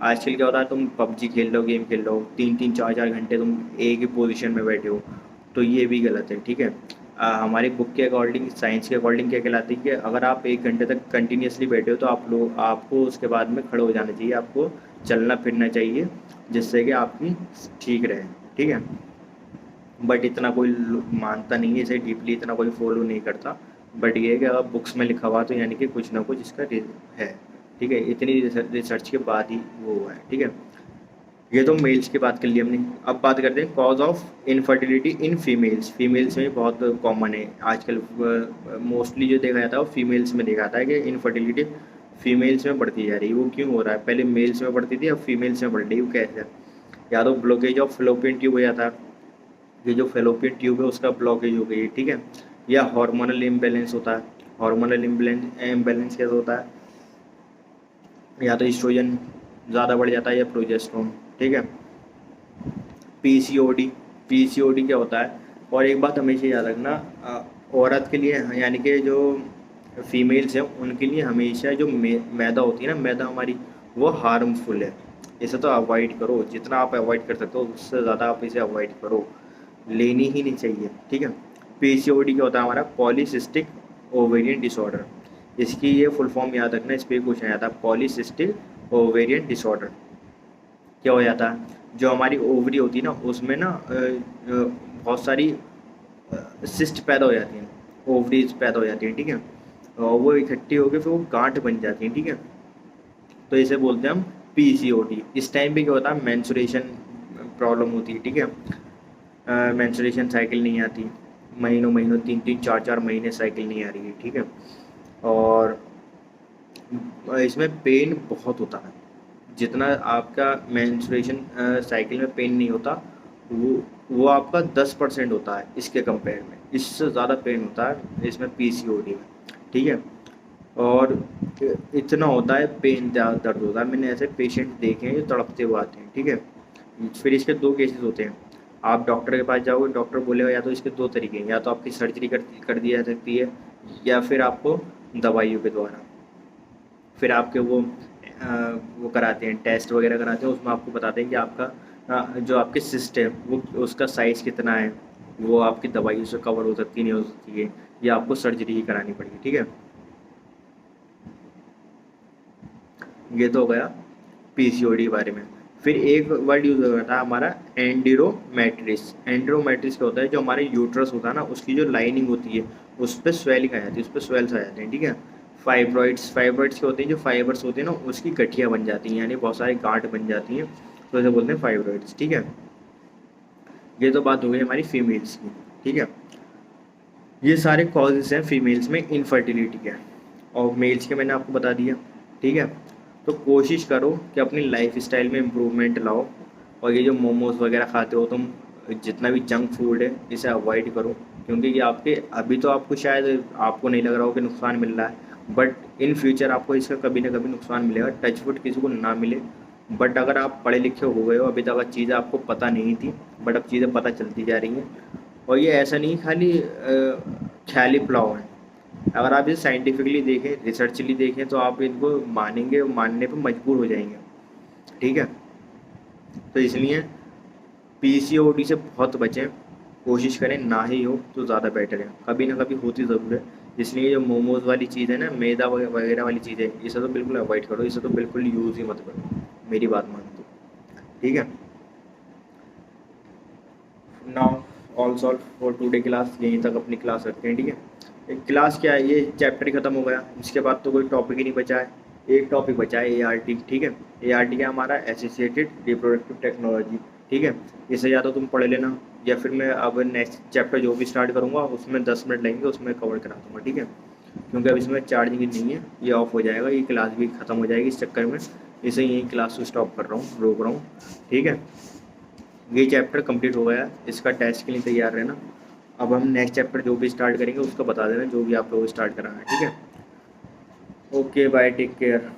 आजकल क्या होता है, तुम पबजी खेल रहे हो, गेम खेल रहे हो, 3-3 4-4 घंटे तुम एक ही पोजीशन में बैठे हो, तो ये भी गलत है, ठीक है। हमारी बुक के अकॉर्डिंग, साइंस के अकॉर्डिंग क्या कहलाती है कि अगर आप 1 घंटे तक कंटिन्यूसली बैठे हो, तो आपको उसके बाद में खड़े हो जाना चाहिए, आपको चलना फिरना चाहिए, जिससे कि आपकी ठीक रहे, ठीक है। बट इतना कोई मानता नहीं है इसे, डीपली इतना कोई फॉलो नहीं करता, बट ये है कि अगर बुक्स में लिखा हुआ तो यानी कि कुछ ना कुछ इसका है, ठीक है। इतनी रिसर्च के बाद ही वो हुआ है, ठीक है। ये तो मेल्स की बात कर ली हमने। अब बात करते हैं cause of infertility in females. Females में बहुत कॉमन है आजकल, मोस्टली जो देखा जाता है वो फीमेल्स में देखा जाता है कि इनफर्टिलिटी फीमेल्स में बढ़ती जा रही है। वो क्यों हो रहा है, पहले मेल्स में बढ़ती थी, अब फीमेल्स में बढ़ रही है, वो कैसे? या तो ब्लॉकेज ऑफ फेलोपियन ट्यूब हो जाता है, ये जो फेलोपियन ट्यूब है उसका ब्लॉकेज हो गई है, ठीक है। या हार्मोनल इम्बैलेंस होता है। हार्मोनल इम्बैलेंस कैसे होता है, या तो एस्ट्रोजन ज़्यादा बढ़ जाता है या प्रोजेस्टेरोन, ठीक है। पीसीओडी, पीसीओडी क्या होता है? और एक बात हमेशा याद रखना, औरत के लिए यानी कि जो फीमेल्स हैं उनके लिए हमेशा जो मैदा होती है ना, मैदा हमारी, वो हार्मफुल है। इसे तो अवॉइड करो, जितना आप अवॉइड कर सकते हो उससे ज़्यादा आप इसे अवॉइड करो, लेनी ही नहीं चाहिए, ठीक है। पीसीओडी क्या होता है हमारा, पॉलीसिस्टिक ओवेरियन डिसऑर्डर। इसकी ये फुल फॉर्म याद रखना, इस पर क्वेश्चन आया था, पॉलीसिस्टिक ओवेरियन डिसऑर्डर। क्या हो जाता है, जो हमारी ओवरी होती है ना, उसमें ना बहुत सारी सिस्ट पैदा हो जाती हैं, ओवरीज पैदा हो जाती हैं, ठीक है। और वो इकट्ठी होकर फिर वो गांठ बन जाती हैं, ठीक है। तो इसे बोलते हैं हम पीसीओडी। इस टाइम पे क्या होता है, मेंस्ट्रुएशन प्रॉब्लम होती है, ठीक है। मेंस्ट्रुएशन साइकिल नहीं आती, महीनों महीनों 3-3 4-4 महीने साइकिल नहीं आ रही है, ठीक है। और इसमें पेन बहुत होता है, जितना आपका मेंस्ट्रुएशन साइकिल में पेन नहीं होता, वो आपका 10% होता है इसके कंपेयर में, इससे ज़्यादा पेन होता है इसमें पीसीओडी में, ठीक है। और इतना होता है पेन, दर्द होता है, मैंने ऐसे पेशेंट देखे हैं जो तड़पते हुए आते हैं, ठीक है। फिर इसके 2 केसेस होते हैं, आप डॉक्टर के पास जाओगे, डॉक्टर बोलेगा या तो इसके 2 तरीके हैं, या तो आपकी सर्जरी कर दी जा सकती है, या फिर आपको दवाइयों के द्वारा, फिर आपके वो कराते हैं, टेस्ट वगैरह कराते हैं, उसमें आपको बताते हैं कि आपका जो आपकी सिस्ट है वो उसका साइज़ कितना है, वो आपकी दवाइयों से कवर हो सकती नहीं हो सकती है, या आपको सर्जरी ही करानी पड़ेगी, ठीक है। ये तो हो गया पीसीओडी के बारे में। फिर एक वर्ड यूज़ होता है हमारा एंडोमेट्रिस। एंडोमेट्रिस क्या होता है, जो हमारे यूट्रस होता है ना, उसकी जो लाइनिंग होती है उस पर स्वेलिंग आ जाती है, उस पर स्वेल्स आ जाते हैं, ठीक है। फाइब्रॉइड्स, फाइब्रॉइड्स क्या होते हैं, जो फाइबर्स होते हैं ना उसकी गठिया बन जाती हैं, यानी बहुत सारी गांठ बन जाती हैं, तो इसे बोलते हैं फाइब्रॉइड्स। ठीक है, ये तो बात हो गई हमारी फीमेल्स की। ठीक है, ये सारे कॉजेज हैं फीमेल्स में इनफर्टिलिटी के, और मेल्स के मैंने आपको बता दिया। ठीक है, तो कोशिश करो कि अपनी लाइफ स्टाइल में इम्प्रूवमेंट लाओ, और ये जो मोमोज वगैरह खाते हो तुम, जितना भी जंक फूड है इसे अवॉइड करो, क्योंकि ये आपके अभी तो आपको शायद आपको नहीं लग रहा हो कि नुकसान मिल रहा है, बट इन फ्यूचर आपको इसका कभी ना कभी नुकसान मिलेगा। टच वुड किसी को ना मिले, बट अगर आप पढ़े लिखे हो गए हो, अभी तक अगर चीज़ें आपको पता नहीं थी बट अब चीज़ें पता चलती जा रही हैं, और ये ऐसा नहीं खाली ख्याली पुलाव है। अगर आप इसे साइंटिफिकली देखें, रिसर्चली देखें, तो आप इनको मानेंगे, मानने पर मजबूर हो जाएंगे। ठीक है, तो इसलिए पीसीओडी से बहुत बचें, कोशिश करें ना ही हो तो ज़्यादा बेटर है, कभी ना कभी होती ज़रूर है। इसलिए जो मोमोज़ वाली चीज़ है ना, मैदा वगैरह वाली चीज़ें, इसे तो बिल्कुल अवॉइड करो, इसे तो बिल्कुल यूज़ ही मत करो, मेरी बात मान दो। ठीक है, now all solve for today class, यहीं तक अपनी क्लास रखते हैं। ठीक है, एक क्लास क्या है, ये चैप्टर ही खत्म हो गया, इसके बाद तो कोई टॉपिक ही नहीं बचा है। एक टॉपिक बचा है ART। ठीक है, ART क्या हमारा, एसोसिएटेड रिप्रोडक्टिव टेक्नोलॉजी। ठीक है, इसे या तो तुम पढ़ लेना, या फिर मैं अब नेक्स्ट चैप्टर जो भी स्टार्ट करूँगा उसमें 10 मिनट लगेंगे, उसमें कवर करा दूँगा। ठीक है, क्योंकि अब इसमें चार्जिंग नहीं है, ये ऑफ हो जाएगा, ये क्लास भी ख़त्म हो जाएगी, इस चक्कर में इसे यहीं क्लास को स्टॉप कर रहा हूँ, रोक रहा हूँ। ठीक है, ये चैप्टर कंप्लीट हो गया, इसका टेस्ट के लिए तैयार रहना। अब हम नेक्स्ट चैप्टर जो भी स्टार्ट करेंगे उसका बता देना, जो भी आप लोग स्टार्ट कराना है। ठीक है, ओके बाय, टेक केयर।